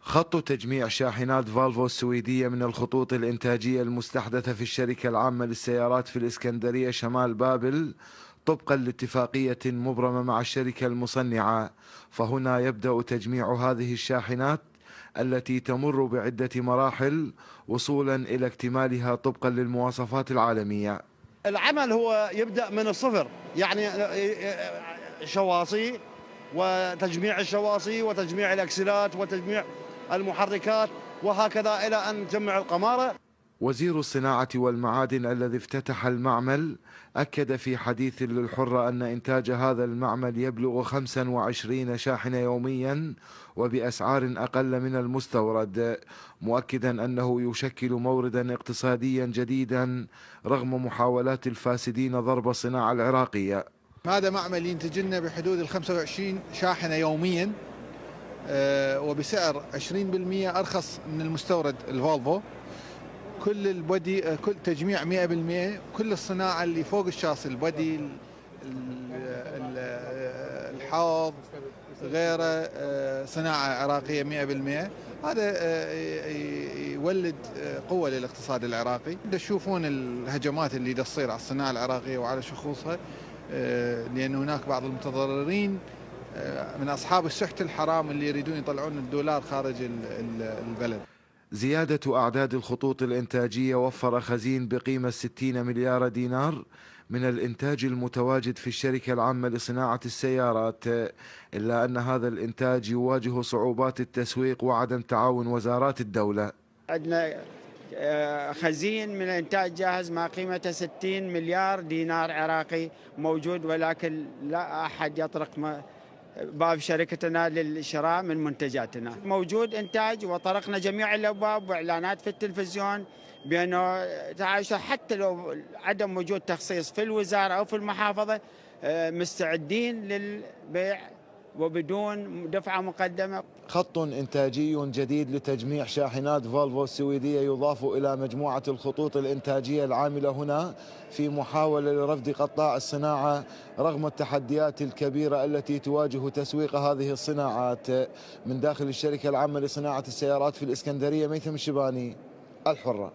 خط تجميع شاحنات فالفو السويدية من الخطوط الإنتاجية المستحدثة في الشركة العامة للسيارات في الإسكندرية شمال بابل طبقا لاتفاقية مبرمة مع الشركة المصنعة، فهنا يبدأ تجميع هذه الشاحنات التي تمر بعدة مراحل وصولا إلى اكتمالها طبقا للمواصفات العالمية. العمل هو يبدأ من الصفر، يعني شواصي وتجميع الشواصي وتجميع الأكسلات وتجميع المحركات وهكذا إلى أن نجمع القمارة. وزير الصناعة والمعادن الذي افتتح المعمل أكد في حديث للحرة أن إنتاج هذا المعمل يبلغ 25 شاحنة يوميا وبأسعار أقل من المستورد، مؤكدا أنه يشكل موردا اقتصاديا جديدا رغم محاولات الفاسدين ضرب الصناعة العراقية. هذا معمل ينتج لنا بحدود ال 25 شاحنة يوميا، وبسعر 20% أرخص من المستورد الفولفو. كل البودي، كل تجميع 100%، كل الصناعة اللي فوق الشاصي، البودي، الحوض، غيره، صناعة عراقية 100%. هذا يولد قوة للاقتصاد العراقي. تشوفون الهجمات اللي تصير على الصناعة العراقية وعلى شخوصها، لأن هناك بعض المتضررين من أصحاب السحت الحرام اللي يريدون يطلعون الدولار خارج البلد. زيادة أعداد الخطوط الإنتاجية وفر خزين بقيمة 60 مليار دينار من الإنتاج المتواجد في الشركة العامة لصناعة السيارات، إلا أن هذا الإنتاج يواجه صعوبات التسويق وعدم تعاون وزارات الدولة. عندنا خزين من الإنتاج جاهز ما قيمته 60 مليار دينار عراقي موجود، ولكن لا أحد يطرق باب شركتنا للشراء من منتجاتنا. موجود إنتاج وطرقنا جميع الأبواب وإعلانات في التلفزيون بأنه تعايشوا، حتى لو عدم وجود تخصيص في الوزارة أو في المحافظة مستعدين للبيع وبدون دفعة مقدمة. خط إنتاجي جديد لتجميع شاحنات فولفو السويدية يضاف إلى مجموعة الخطوط الإنتاجية العاملة هنا في محاولة لرفض قطاع الصناعة رغم التحديات الكبيرة التي تواجه تسويق هذه الصناعات. من داخل الشركة العامة لصناعة السيارات في الإسكندرية، ميثم الشباني، الحرة.